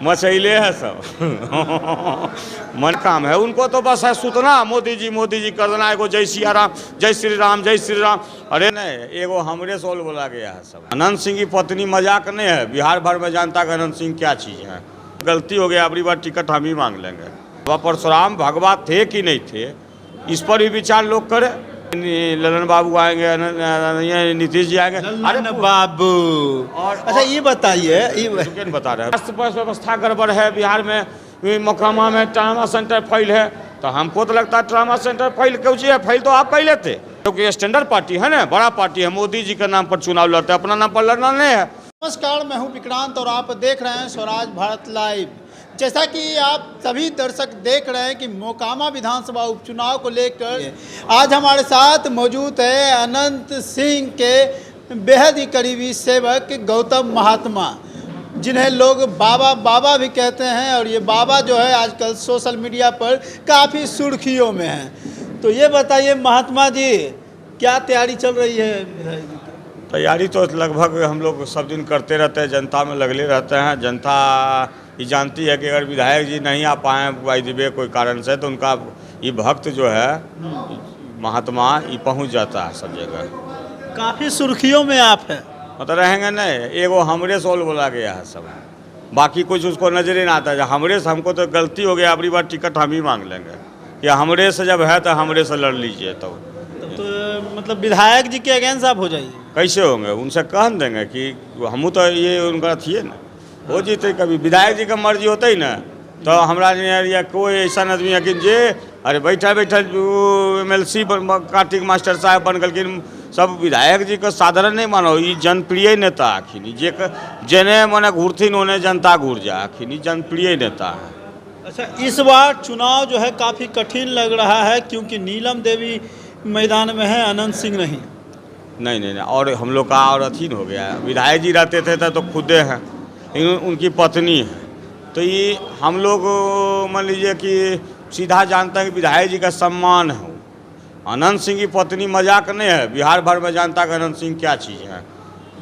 मचैले है सब। मन काम है उनको तो बस है सुतना मोदी जी कर देना एगो जय सिया राम जय श्री राम जय श्री राम। अरे नहीं एगो हमरे सोल बोला गया है सब। अनंत सिंह की पत्नी मजाक नहीं है, बिहार भर में जानता है अनंत सिंह क्या चीज़ है। गलती हो गया, अगली बार टिकट हम ही मांग लेंगे। बाबा परशुराम भगवा थे कि नहीं थे, इस पर भी विचार लोग करें। ललन बाबू आएंगे, नीतीश जी आएंगे। अरे बाबू और अच्छा ये बताइए, बता रहे हैं व्यवस्था गड़बड़ है बिहार में, मोकामा में ट्रामा सेंटर फेल है। तो हमको तो लगता है ट्रामा सेंटर फेल क्यों है, फेल तो आप पहले थे, क्योंकि स्टैंडर्ड पार्टी है ना, बड़ा पार्टी है, मोदी जी के नाम पर चुनाव लड़ते हैं, अपना नाम पर लड़ना नहीं है। नमस्कार, मैं हूं विक्रांत और आप देख रहे हैं स्वराज भारत लाइव। जैसा कि आप सभी दर्शक देख रहे हैं कि मोकामा विधानसभा उपचुनाव को लेकर आज हमारे साथ मौजूद है अनंत सिंह के बेहद ही करीबी सेवक गौतम महात्मा, जिन्हें लोग बाबा बाबा भी कहते हैं। और ये बाबा जो है आजकल सोशल मीडिया पर काफ़ी सुर्खियों में हैं। तो ये बताइए महात्मा जी, क्या तैयारी चल रही है? तैयारी तो लगभग हम लोग सब दिन करते रहते हैं, जनता में लगले रहते हैं। जनता ये जानती है कि अगर विधायक जी नहीं आ पाए बाई द वे कोई कारण से, तो उनका ये भक्त जो है महात्मा ये पहुंच जाता है सब जगह। काफ़ी सुर्खियों में आप हैं। मतलब रहेंगे नहीं, एगो हमरे सोल बोला गया है सब, बाकी कुछ उसको नजर ही ना आता है। हमरे से हमको तो गलती हो गया, अगली बार टिकट हम ही मांग लेंगे। कि हमरे से जब है तो हमरे से लड़ लीजिए। तो मतलब विधायक जी के अगेंस्ट आप हो जाइए? कैसे होंगे, उनसे कह देंगे कि हमू तो ये उनका थी ना, हो जीते। कभी विधायक जी का मर्जी होता ही ना, तो हमारा या कोई ऐसा आदमी है कि जे अरे बैठा बैठा MLC कार्तिक मास्टर साहब बन गए, सब विधायक जी को साधारण नहीं मानो। ये जनप्रिय नेता आखिर जेने मने घूरथिन ओने जनता घूर जा, आखिर जनप्रिय नेता है। अच्छा, इस बार चुनाव जो है काफ़ी कठिन लग रहा है, क्योंकि नीलम देवी मैदान में है, अनंत सिंह नहीं। और हम लोग का और अथीन हो गया है। विधायक जी रहते थे तो खुदे हैं, उनकी पत्नी है। तो ये हम लोग मान लीजिए कि सीधा जानते हैं कि विधायक जी का सम्मान है। अनंत सिंह की पत्नी मजाक नहीं है, बिहार भर में जानता है कि अनंत सिंह क्या चीज़ है।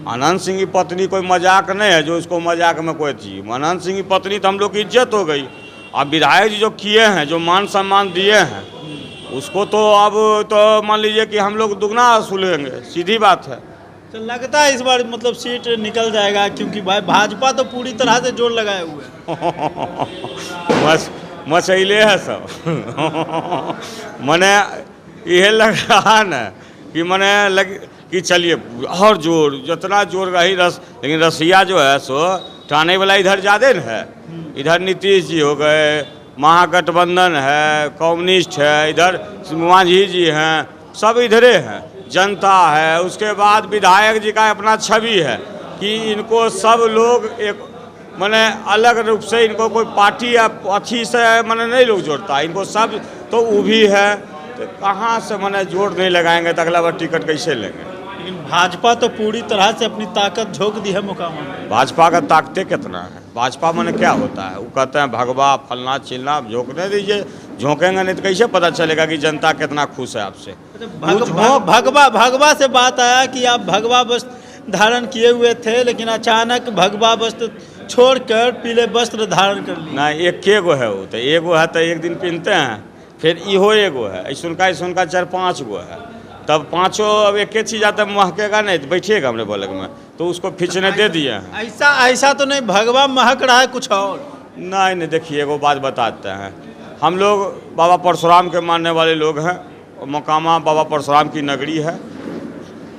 अनंत सिंह की पत्नी कोई मजाक नहीं है जो उसको मजाक में कोई चीज़। अनंत सिंह की पत्नी तो हम लोग की इज्जत हो गई। अब विधायक जी जो किए हैं, जो मान सम्मान दिए हैं, उसको तो अब तो मान लीजिए कि हम लोग दुगना सुलेंगे, सीधी बात है। तो लगता है इस बार मतलब सीट निकल जाएगा, क्योंकि भाई भाजपा तो पूरी तरह से जोर लगाए हुए है। मचैले है सब। मने यह लग रहा ना कि मने कि चलिए और जोर, जितना जोर रही रस, लेकिन रसिया जो है सो ठाने वाला इधर ज़्यादा न है। इधर नीतीश जी हो गए, महागठबंधन है, कम्युनिस्ट है, इधर मांझी जी हैं, सब इधरे हैं, जनता है। उसके बाद विधायक जी का अपना छवि है कि इनको सब लोग एक माने अलग रूप से, इनको कोई पार्टी या अच्छी से माने नहीं लोग जोड़ता, इनको सब तो वो भी है। तो कहाँ से माने जोड़ नहीं लगाएंगे तो अगला बार टिकट कैसे लेंगे? लेकिन भाजपा तो पूरी तरह से अपनी ताकत झोंक दी है मोकामा में। भाजपा का ताकतें कितना है? भाजपा माने क्या होता है? वो कहते हैं भगवा फलना चिलना, झोंकने दीजिए। झोंकेंगे नहीं तो कैसे पता चलेगा कि जनता कितना खुश है आपसे? भगवा से बात आया कि आप भगवा वस्त्र धारण किए हुए थे, लेकिन अचानक भगवा वस्त्र छोड़कर पीले वस्त्र धारण कर लिए। नहीं, एक गो है वो, तो एगो है तो एक दिन पहनते हैं, फिर इहो एगो है, ऐसा 4-5 गो है, तब पाँचों अब एक चीज़ आता महकेगा नहीं तो बैठिएगा हमने बलग में, तो उसको खींचने दे दिए हैं। ऐसा तो नहीं भगवा महक रहा है कुछ और? नहीं, देखिए एगो बात बताते हैं। हम लोग बाबा परशुराम के मानने वाले लोग हैं, मोकामा बाबा परशुराम की नगरी है।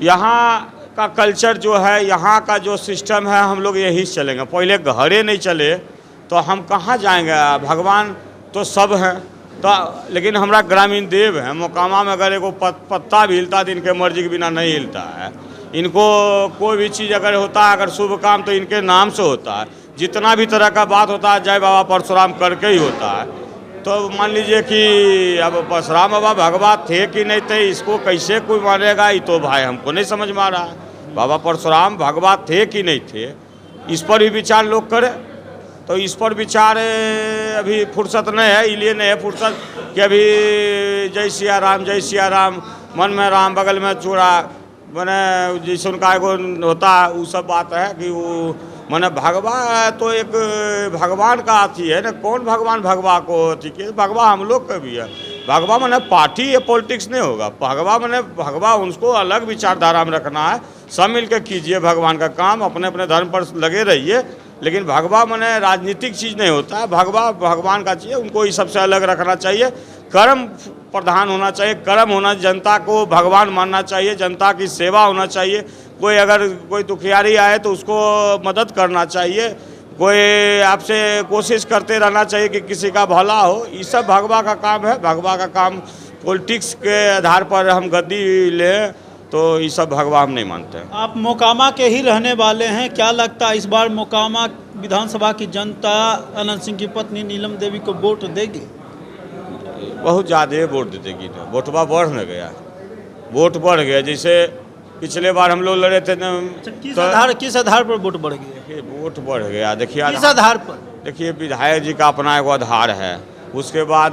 यहाँ का कल्चर जो है, यहाँ का जो सिस्टम है, हम लोग यही चलेंगे। पहले घरे नहीं चले तो हम कहाँ जाएंगे? भगवान तो सब हैं, तो लेकिन हमारा ग्रामीण देव है। मोकामा में अगर एगो पत्ता भी हिलता तो इनके मर्जी के बिना नहीं हिलता है। इनको कोई भी चीज़ अगर होता है, अगर शुभ काम, तो इनके नाम से होता है। जितना भी तरह का बात होता है जय बाबा परशुराम करके ही होता है। तो मान लीजिए कि अब परशुराम बाबा भगवा थे कि नहीं थे, इसको कैसे कोई मानेगा? ये तो भाई हमको नहीं समझ में आ रहा है। बाबा परशुराम भगवा थे कि नहीं थे, इस पर भी विचार लोग करें। तो इस पर विचार अभी फुर्सत नहीं है, इसलिए नहीं है फुर्सत कि अभी जय सिया राम, मन में राम बगल में चूड़ा, मैंने जैसे उनका एगो होता है, वो सब बात है कि वो माने भगवा तो एक भगवान का अथी है ना, कौन भगवान भगवा को अथी किए, भगवा हम लोग का भी है। भगवा माने पार्टी या पॉलिटिक्स नहीं होगा, भगवा माने भगवा उनको अलग विचारधारा में रखना है। सब मिल के कीजिए भगवान का काम, अपने अपने धर्म पर लगे रहिए, लेकिन भगवा माने राजनीतिक चीज़ नहीं होता है। भगवा भगवान का चीज़ है, उनको इस सबसे अलग रखना चाहिए। कर्म प्रधान होना चाहिए, कर्म होना, जनता को भगवान मानना चाहिए, जनता की सेवा होना चाहिए। कोई अगर कोई दुखियारी आए तो उसको मदद करना चाहिए, कोई आपसे कोशिश करते रहना चाहिए कि किसी का भला हो। ये सब भगवा का काम है। भगवा का काम पॉलिटिक्स के आधार पर हम गद्दी लें तो ये सब भगवा हम नहीं मानते हैं। आप मोकामा के ही रहने वाले हैं, क्या लगता है इस बार मोकामा विधानसभा की जनता अनंत सिंह की पत्नी नीलम देवी को वोट देगी? बहुत ज़्यादा वोट देगी ना, वोटवा बढ़ न गया, वोट बढ़ गया। जैसे पिछले बार हम लोग लड़े थे ना, किस आधार पर वोट बढ़ गई? वोट बढ़ गया। देखिए किस आधार पर? देखिए विधायक जी का अपना एक आधार है। उसके बाद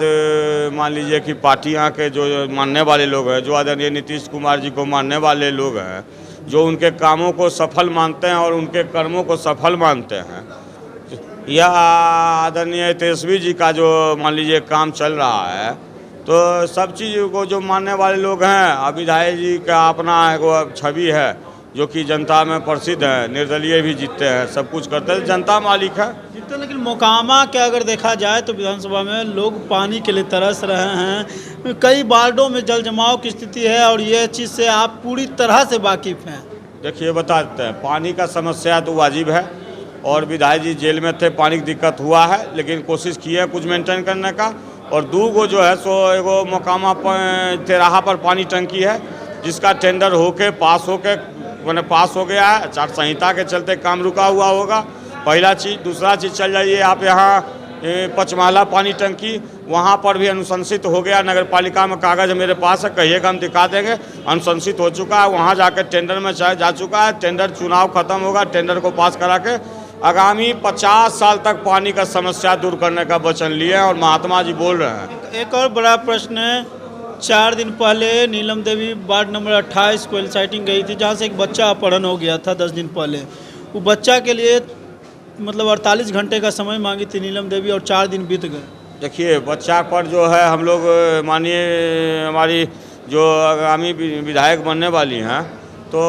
मान लीजिए कि पार्टियां के जो मानने वाले लोग हैं, जो आदरणीय नीतीश कुमार जी को मानने वाले लोग हैं, जो उनके कामों को सफल मानते हैं और उनके कर्मों को सफल मानते हैं, या आदरणीय तेजस्वी जी का जो मान लीजिए काम चल रहा है, तो सब चीज़ को जो मानने वाले लोग हैं, अब विधायक जी का अपना एक छवि है जो कि जनता में प्रसिद्ध है, निर्दलीय भी जीतते हैं, सब कुछ करते हैं, जनता मालिक है जीतते। लेकिन मोकामा के अगर देखा जाए तो विधानसभा में लोग पानी के लिए तरस रहे हैं, कई वार्डों में जल जमाव की स्थिति है, और ये चीज़ से आप पूरी तरह से वाकिफ़ हैं। देखिए बता देते हैं, पानी का समस्या तो वाजिब है, और विधायक जी जेल में थे, पानी की दिक्कत हुआ है, लेकिन कोशिश की है कुछ मेंटेन करने का। और दूगो जो है सो एगो मोकामा तेराहा पर पानी टंकी है, जिसका टेंडर होके पास मैंने पास हो गया है। आचार संहिता के चलते काम रुका हुआ होगा, पहला चीज़। दूसरा चीज़ चल जाइए आप यहाँ पचमाला पानी टंकी, वहाँ पर भी अनुशंसित हो गया। नगर पालिका में कागज़ मेरे पास है, कहिएगा हम दिखा देंगे। अनुशंसित हो चुका है, वहाँ जाकर टेंडर में जा चुका है। टेंडर चुनाव खत्म होगा, टेंडर को पास करा के आगामी 50 साल तक पानी का समस्या दूर करने का वचन लिए हैं, और महात्मा जी बोल रहे हैं। एक और बड़ा प्रश्न है, 4 दिन पहले नीलम देवी वार्ड नंबर 28 को साइटिंग गई थी, जहाँ से एक बच्चा अपहरण हो गया था 10 दिन पहले। वो बच्चा के लिए मतलब 48 घंटे का समय मांगी थी नीलम देवी, और 4 दिन बीत गए। देखिए बच्चा पर जो है हम लोग मानिए हमारी जो आगामी विधायक बनने वाली हैं, तो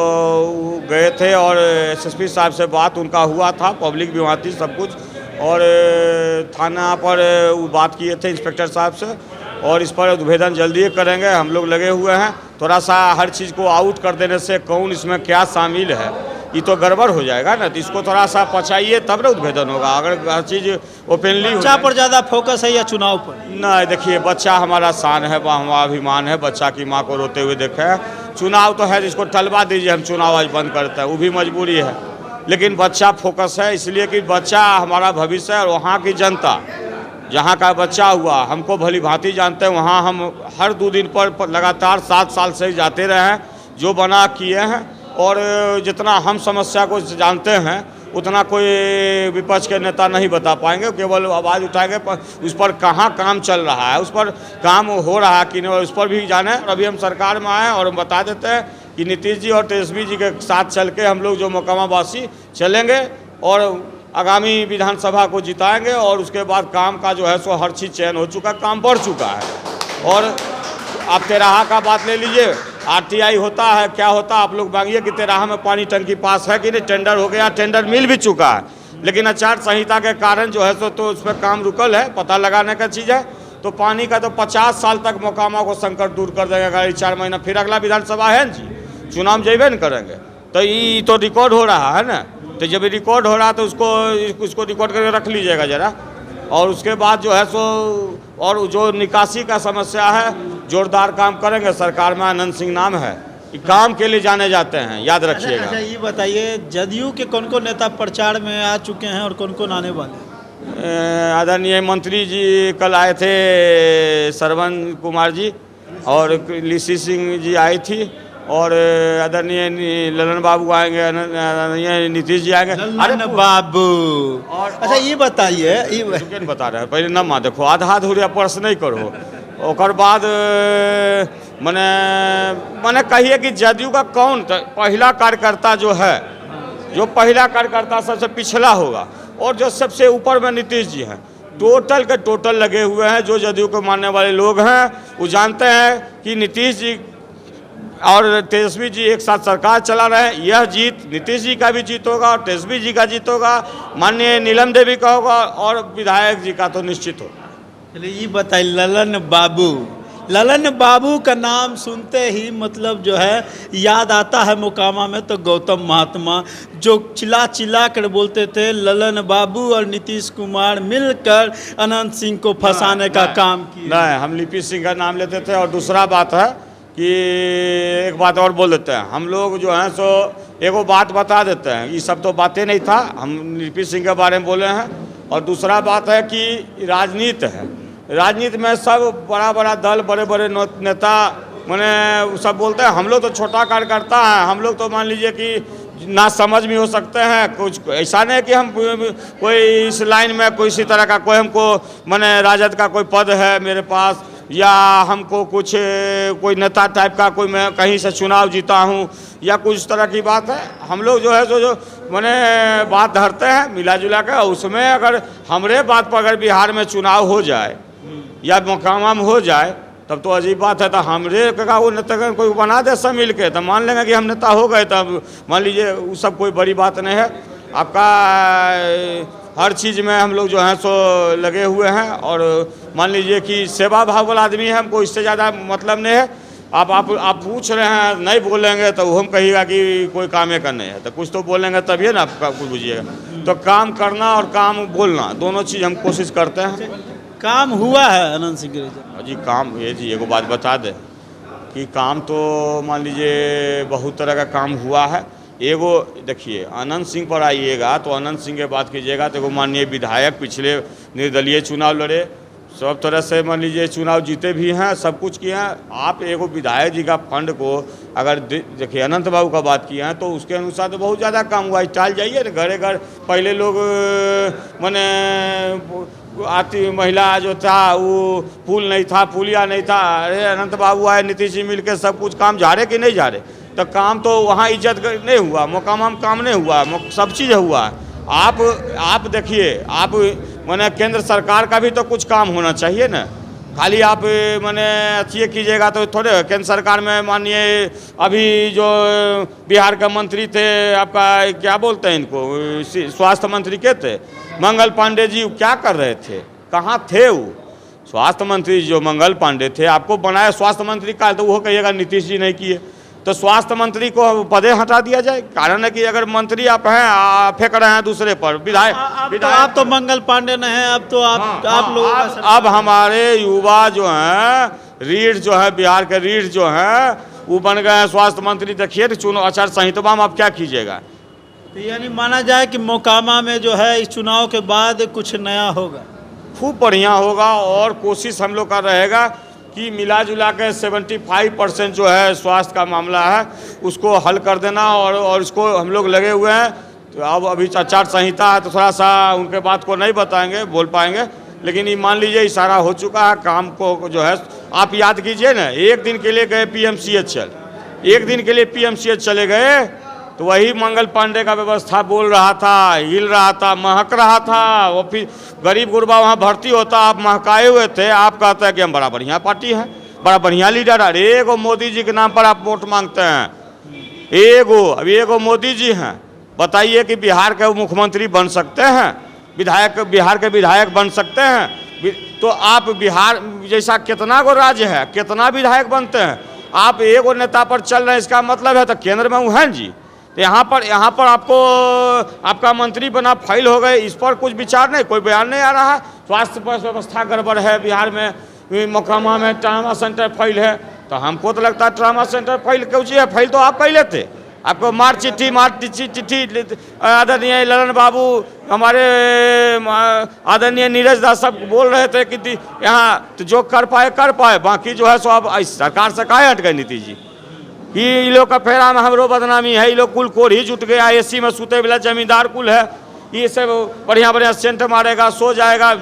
गए थे और एसएसपी साहब से बात उनका हुआ था, पब्लिक भी वहाँ थी सब कुछ, और थाना पर वो बात किए थे इंस्पेक्टर साहब से, और इस पर उद्भेदन जल्दी करेंगे। हम लोग लगे हुए हैं, थोड़ा सा हर चीज़ को आउट कर देने से कौन इसमें क्या शामिल है ये तो गड़बड़ हो जाएगा ना, तो इसको थोड़ा सा पचाइए तब ना उद्भेदन होगा। अगर हर चीज़ ओपनली बच्चा पर ज़्यादा फोकस है या चुनाव पर? नहीं, देखिए बच्चा हमारा शान है, हमारा अभिमान है, बच्चा की माँ को रोते हुए देखे हैं। चुनाव तो है, जिसको टलवा दीजिए, हम चुनाव आज बंद करते हैं, वो भी मजबूरी है, लेकिन बच्चा फोकस है, इसलिए कि बच्चा हमारा भविष्य है। और वहाँ की जनता, जहाँ का बच्चा हुआ, हमको भली भांति जानते हैं। वहाँ हम हर 2 दिन पर लगातार 7 साल से जाते रहे हैं, जो बना किए हैं, और जितना हम समस्या को जानते हैं उतना कोई विपक्ष के नेता नहीं बता पाएंगे। केवल आवाज़ उठाएंगे, उस पर कहाँ काम चल रहा है, उस पर काम हो रहा है कि नहीं, उस पर भी जाने। अभी हम सरकार में आए और हम बता देते हैं कि नीतीश जी और तेजस्वी जी के साथ चल के हम लोग जो मोकामा वासी चलेंगे और आगामी विधानसभा को जिताएंगे। और उसके बाद काम का जो है सो हर चीज़ चयन हो चुका, काम बढ़ चुका है। और आप तेराहा का बात ले लीजिए, आरटीआई होता है, क्या होता है, आप लोग मांगिए कि तेराहा में पानी टंकी पास है कि नहीं। टेंडर हो गया, टेंडर मिल भी चुका है, लेकिन आचार संहिता के कारण जो है सो तो उस पर काम रुकल है, पता लगाने का चीज़ है। तो पानी का तो 50 साल तक मोकामा को संकट दूर कर देगा। अगर 4 महीना फिर अगला विधानसभा है जी, चुनाव जेबे न करेंगे, तो ये तो रिकॉर्ड हो रहा है ना। तो जब रिकॉर्ड हो रहा है तो उसको रिकॉर्ड करके रख लीजिएगा ज़रा। और उसके बाद जो है सो और जो निकासी का समस्या है, जोरदार काम करेंगे। सरकार में आनंद सिंह नाम है, काम के लिए जाने जाते हैं, याद रखिएगा। अच्छा ये बताइए, जदयू के कौन कौन नेता प्रचार में आ चुके हैं और कौन कौन आने वाले? आदरणीय मंत्री जी कल आए थे, श्रवण कुमार जी, और लीसी सिंह जी आई थी, और आदरणीय ललन बाबू आएंगे, आदरणीय नीतीश जी आएंगे। अरे बाबू, अच्छा ये बताइए, ये बता रहे हैं पहले नमा देखो, आधा अधूरा प्रश्न नहीं करो। और बाद मने कहिए कि जदयू का कौन पहला कार्यकर्ता जो है जो पहला कार्यकर्ता सबसे पिछला होगा, और जो सबसे ऊपर में नीतीश जी हैं। टोटल के टोटल लगे हुए हैं। जो जदयू को मानने वाले लोग हैं वो जानते हैं कि नीतीश जी और तेजस्वी जी एक साथ सरकार चला रहे हैं। यह जीत नीतीश जी का भी जीत होगा और तेजस्वी जी का जीत होगा, माननीय नीलम देवी का होगा और विधायक जी का तो निश्चित होगा। चलिए ये बताइए, ललन बाबू का नाम सुनते ही मतलब जो है याद आता है मोकामा में तो गौतम महात्मा, जो चिल्ला कर बोलते थे ललन बाबू और नीतीश कुमार मिलकर अनंत सिंह को फंसाने का काम किया। नहीं, हम लिपि सिंह का नाम लेते थे। और दूसरा बात है कि एक बात और बोल देते हैं, हम लोग जो हैं सो एगो बात बता देते हैं, ये सब तो बातें नहीं था, हम लिपि सिंह के बारे में बोले हैं। और दूसरा बात है कि राजनीति है, राजनीति में सब बड़ा बड़ा दल, बड़े बड़े नेता मैंने सब बोलते हैं। हम लोग तो छोटा कार्यकर्ता हैं, हम लोग तो मान लीजिए कि ना समझ भी हो सकते हैं। कुछ ऐसा नहीं कि हम कोई इस लाइन में कोई इसी तरह का कोई हमको मैंने राजद का कोई पद है मेरे पास, या हमको कुछ कोई नेता टाइप का कोई मैं कहीं से चुनाव जीता हूँ या कुछ इस तरह की बात है। हम लोग जो है जो मैंने बात धरते हैं मिला जुला कर, उसमें अगर हमरे बात पर अगर बिहार में चुनाव हो जाए या मोकामा में हो जाए तब तो अजीब बात है। तो हमरे का वो नेता कोई बना दे सब मिल के, तो मान लेंगे कि हम नेता हो गए, तब मान लीजिए वो सब कोई बड़ी बात नहीं है। आपका हर चीज़ में हम लोग जो हैं सो लगे हुए हैं और मान लीजिए कि सेवा भाव वाला आदमी है, हमको इससे ज़्यादा मतलब नहीं है। आप पूछ रहे हैं नहीं बोलेंगे तो हम कहिएगा कि कोई काम करने है, तो कुछ तो बोलेंगे तभी ना आपका कुछ बुझिएगा। तो काम करना और काम बोलना दोनों चीज़ हम कोशिश करते हैं। काम हुआ है अनंत सिंह जी, काम ये जी एगो बात बता दें कि काम तो मान लीजिए बहुत तरह का काम हुआ है। एगो देखिए, अनंत सिंह पर आइएगा तो अनंत सिंह के बात कीजिएगा तो एगो माननीय विधायक पिछले निर्दलीय चुनाव लड़े, सब तरह से मान लीजिए चुनाव जीते भी हैं, सब कुछ किए हैं। आप एगो विधायक जी का फंड को अगर देखिए अनंत बाबू का बात किए हैं तो उसके अनुसार तो बहुत ज़्यादा काम हुआ है। टाल जाइए ना घरे घर, पहले लोग मैंने आती महिला जो था वो पुल नहीं था, पुलिया नहीं था, अरे अनंत बाबू आए नीतीश जी मिल के सब कुछ काम झाड़े कि नहीं झाड़े। तो काम तो वहाँ इज्जत नहीं हुआ, मोकामा में काम नहीं हुआ, सब चीज़ हुआ। आप देखिए, आप मैंने केंद्र सरकार का भी तो कुछ काम होना चाहिए ना। खाली आप मैंने अच्छी कीजिएगा तो थोड़े। केंद्र सरकार में माननीय अभी जो बिहार का मंत्री थे, आपका क्या बोलते हैं इनको, स्वास्थ्य मंत्री के थे मंगल पांडे जी, क्या कर रहे थे, कहाँ थे वो स्वास्थ्य मंत्री जो मंगल पांडे थे? आपको बनाया स्वास्थ्य मंत्री का तो वो कहिएगा नीतीश जी नहीं किए, तो स्वास्थ्य मंत्री को पदे हटा दिया जाए। कारण है कि अगर मंत्री आप हैं फेंक रहे हैं दूसरे पर, विधायक आप तो मंगल पांडे न हैं, अब तो आप लोग अब हमारे युवा जो हैं, रीढ़ जो है बिहार के रीढ़ जो हैं वो बन गए हैं स्वास्थ्य मंत्री। देखिए तो चुनाव आचार संहिता में आप क्या कीजिएगा। तो यानी माना जाए कि मोकामा में जो है इस चुनाव के बाद कुछ नया होगा, खूब बढ़िया होगा। और कोशिश हम लोग का रहेगा कि मिला जुला के 75% जो है स्वास्थ्य का मामला है उसको हल कर देना, और इसको हम लोग लगे हुए हैं। तो अब अभी आचार संहिता है तो थोड़ा सा उनके बात को नहीं बताएंगे, बोल पाएंगे, लेकिन ये मान लीजिए इशारा हो चुका है। काम को जो है आप याद कीजिए ना, एक दिन के लिए गए PMCH, एक दिन के लिए PMCH चले गए तो वही मंगल पांडे का व्यवस्था बोल रहा था, हिल रहा था, महक रहा था। वो फिर गरीब गुरबा वहाँ भर्ती होता, आप महकाए हुए थे। आप कहते हैं कि हम बड़ा बढ़िया पार्टी है, बड़ा बढ़िया लीडर है। अरे एगो मोदी जी के नाम पर आप वोट मांगते हैं, एगो मोदी जी हैं। बताइए कि बिहार के मुख्यमंत्री बन सकते हैं, बिहार के विधायक बन सकते हैं? तो आप बिहार जैसा कितना गो राज्य है, कितना विधायक बनते हैं? आप एगो नेता पर चल रहे हैं, इसका मतलब है तो केंद्र में वो हैं जी। तो यहाँ पर आपको आपका मंत्री बना फेल हो गए, इस पर कुछ विचार नहीं, कोई बयान नहीं आ रहा। स्वास्थ्य व्यवस्था गड़बड़ है बिहार में, मोकामा में ट्रामा सेंटर फेल है। तो हमको तो लगता है ट्रामा सेंटर फेल क्यों है? फेल तो आप पहले थे। आपको मार चिट्ठी आदरणीय ललन बाबू, हमारे आदरणीय नीरज दास सब बोल रहे थे कि यहाँ तो जो कर पाए, बाकी जो है सो अब सरकार से काहे हट गए नीतीश जी। ये लोग का फेरा में हमरो बदनामी है, ये लोग कुल कोर ही जुट गया। AC में सूते वाला जमींदार कुल है, ये सब बढ़िया सेंट मारेगा, सो जाएगा।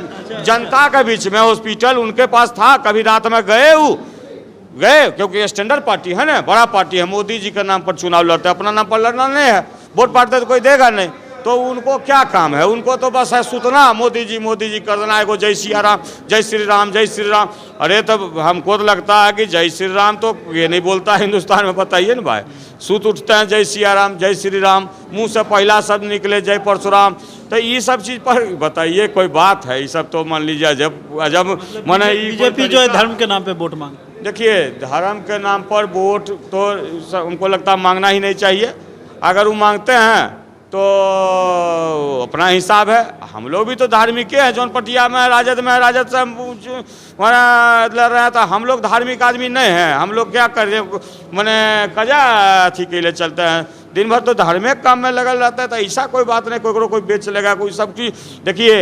जनता के बीच में हॉस्पिटल उनके पास था, कभी रात में गए क्योंकि स्टैंडर्ड पार्टी है ना, बड़ा पार्टी है। मोदी जी के नाम पर चुनाव लड़ते हैं, अपना नाम पर लड़ना नहीं है। वोट पाते तो कोई देगा नहीं, तो उनको क्या काम है? उनको तो बस है सुतना मोदी जी कर देना है, को जय सिया राम, जय श्री राम, जय श्री राम। अरे तब हमको तो लगता है कि जय श्री राम तो ये नहीं बोलता है हिंदुस्तान में, बताइए ना भाई। सुत उठते हैं जय सिया राम, जय श्री राम, मुंह से पहला शब्द निकले जय परशुराम। तो ये सब चीज़ पर बताइए कोई बात है? ये सब तो मान लीजिए अजब माने बीजेपी जो है धर्म के नाम पे वोट मांग, देखिए धर्म के नाम पर वोट तो उनको लगता है मांगना ही नहीं चाहिए। अगर वो मांगते हैं तो अपना हिसाब है। हम लोग भी तो धार्मिक हैं, जौनपटिया में राजद से लड़ रहे हैं, तो हम लोग धार्मिक आदमी नहीं हैं। हम लोग क्या कर रहे मैंने कजा अथी के लिए चलते हैं, दिन भर तो धार्मिक काम में लगल रहता है। तो ऐसा कोई बात नहीं, कोई बेच लेगा, कोई सब चीज़। देखिए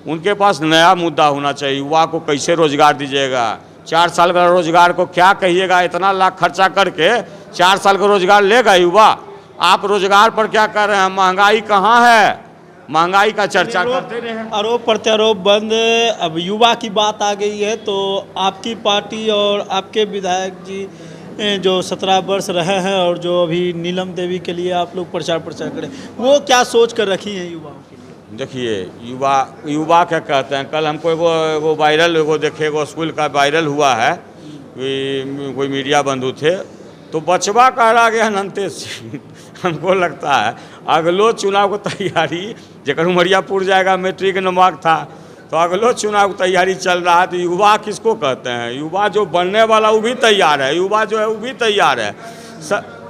उनके पास नया मुद्दा होना चाहिए, युवा को कैसे रोजगार दीजिएगा? 4 साल का रोजगार को क्या कहिएगा? इतना लाख खर्चा करके 4 साल का रोजगार लेगा युवा? आप रोजगार पर क्या कर रहे हैं? महंगाई कहाँ है? महंगाई का चर्चा करते रहे हैं। आरोप प्रत्यारोप बंद। अब युवा की बात आ गई है, तो आपकी पार्टी और आपके विधायक जी जो 17 वर्ष रहे हैं और जो अभी नीलम देवी के लिए आप लोग प्रचार करें, वो क्या सोच कर रखी हैं युवाओं के लिए? देखिए युवा क्या कहते हैं, कल हमको एगो वायरल देखे, एगो स्कूल का वायरल हुआ है, कोई मीडिया बंधु थे, तो बचवा कह रहा गया अनंते सिंह। हमको लगता है अगलो चुनाव की तैयारी, जकर उमरियापुर जाएगा, मैट्रिक नंबर था, तो अगलो चुनाव की तैयारी चल रहा है। तो युवा किसको कहते हैं? युवा जो बनने वाला वो भी तैयार है, युवा जो है वो भी तैयार है।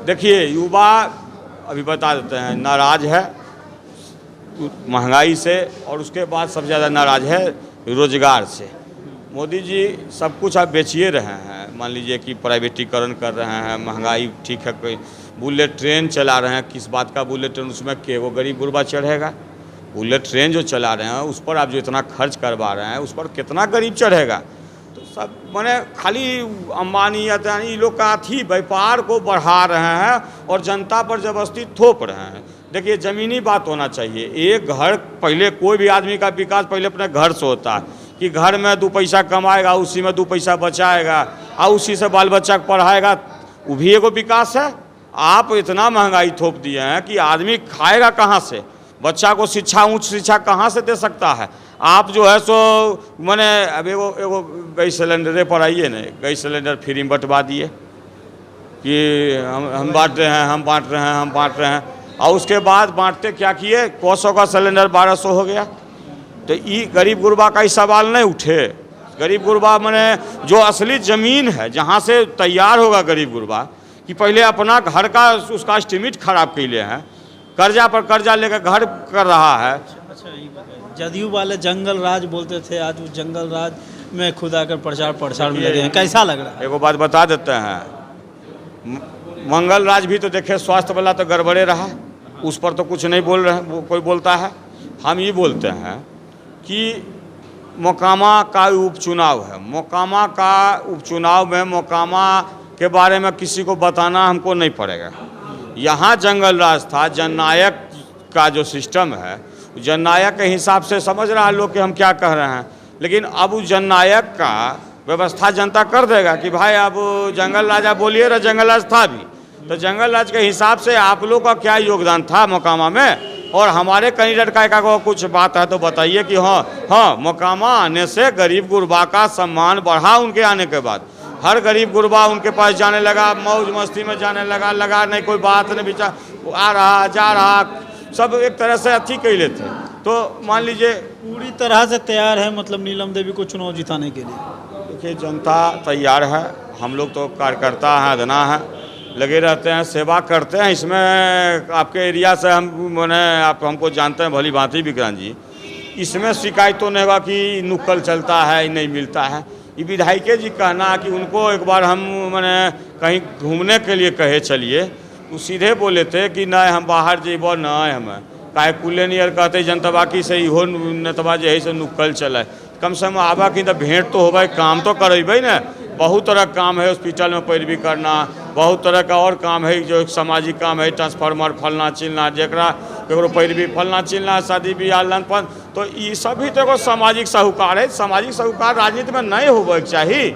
देखिए युवा अभी बता देते हैं नाराज है महंगाई से, और उसके बाद सबसे ज़्यादा नाराज है रोजगार से। मोदी जी सब कुछ आप बेचिए रहे हैं, मान लीजिए कि प्राइवेटीकरण कर रहे हैं, महंगाई ठीक है, कोई बुलेट ट्रेन चला रहे हैं, किस बात का बुलेट ट्रेन? उसमें केगो गरीब गुरबा चढ़ेगा? बुलेट ट्रेन जो चला रहे हैं उस पर आप जो इतना खर्च करवा रहे हैं, उस पर कितना गरीब चढ़ेगा? तो सब माने खाली अंबानी अदानी लोग का अथी व्यापार को बढ़ा रहे हैं और जनता पर जबरदस्ती थोप रहे हैं। देखिए ज़मीनी बात होना चाहिए। एक घर, पहले कोई भी आदमी का विकास पहले अपने घर से होता है, कि घर में 2 पैसा कमाएगा, उसी में 2 पैसा बचाएगा और उसी से बाल बच्चा को पढ़ाएगा, वो भी एगो विकास है। आप इतना महंगाई थोप दिए हैं कि आदमी खाएगा कहाँ से? बच्चा को शिक्षा, उच्च शिक्षा कहाँ से दे सकता है? आप जो है सो मैंने अब एगो गैस सिलेंडरे पर आइए ना, गैस सिलेंडर फ्री में बंटवा दिए कि हम बांट रहे हैं, हम बांट रहे हैं, और उसके बाद बांटते क्या किए? 100 का सिलेंडर 1200 हो गया। तो ये गरीब गुरबा का ही सवाल नहीं उठे? गरीब गुरबा मैंने जो असली ज़मीन है जहाँ से तैयार होगा गरीब गुरबा, कि पहले अपना घर का उसका एस्टिमेट खराब कर लिए हैं, कर्जा पर कर्जा लेकर घर कर रहा है। अच्छा जदयू वाले जंगल राज बोलते थे, आज वो जंगल राज में खुद आकर प्रचार में लगे हैं, कैसा लग रहा है? एगो बात बता देते हैं, मंगल राज भी तो देखे स्वास्थ्य वाला तो गड़बड़े रहा, उस पर तो कुछ नहीं बोल रहे, वो कोई बोलता है। हम ये बोलते हैं कि मोकामा का उपचुनाव है, मोकामा का उपचुनाव में मोकामा के बारे में किसी को बताना हमको नहीं पड़ेगा। यहाँ जंगल राज था, जननायक का जो सिस्टम है, जननायक के हिसाब से समझ रहा है लोग कि हम क्या कह रहे हैं, लेकिन अब उस जननायक का व्यवस्था जनता कर देगा कि भाई अब जंगल राजा बोलिए ना, जंगल राज था भी, तो जंगल राज के हिसाब से आप लोग का क्या योगदान था मोकामा में, और हमारे कैंडिडेट का एक कुछ बात है तो बताइए कि हाँ मोकामा आने से गरीब गुरबा का सम्मान बढ़ा। उनके आने के बाद हर गरीब गुरबा उनके पास जाने लगा, मौज मस्ती में जाने लगा नहीं कोई बात नहीं, बिचा आ रहा जा रहा, सब एक तरह से अथी कैले थे। तो मान लीजिए पूरी तरह से तैयार है मतलब नीलम देवी को चुनाव जिताने के लिए? देखिए जनता तैयार है, हम लोग तो कार्यकर्ता हैं, अदना है, लगे रहते हैं, सेवा करते हैं। इसमें आपके एरिया से हम मैंने आप हमको जानते हैं भली भांति विक्रांत जी, इसमें शिकायत तो नहीं होगा कि नुक्कड़ चलता है, नहीं मिलता है। ये विधायक जी कहना कि उनको एक बार हम मैंने कहीं घूमने के लिए कहे चलिए, वो सीधे बोले थे कि नहीं हम बाहर जेबो नहीं, हमें काहे कुल्ले नियर कहते जनतबा की से इहो नेतबा जे है से नुक्कड़ चले, कम से कम आबा की तो भेंट तो होबे, काम तो करेबे ना। बहुत तरह का काम है, हॉस्पिटल में पैरवी करना, बहुत तरह का और काम है जो एक सामाजिक काम है, ट्रांसफार्मर फलना चिलना, जरा करो पैरवी फलना चिलना, शादी ब्याह लनपन, तो ये सभी तो सामाजिक साहूकार है। सामाजिक साहूकार राजनीति में नहीं होबे चाहिए।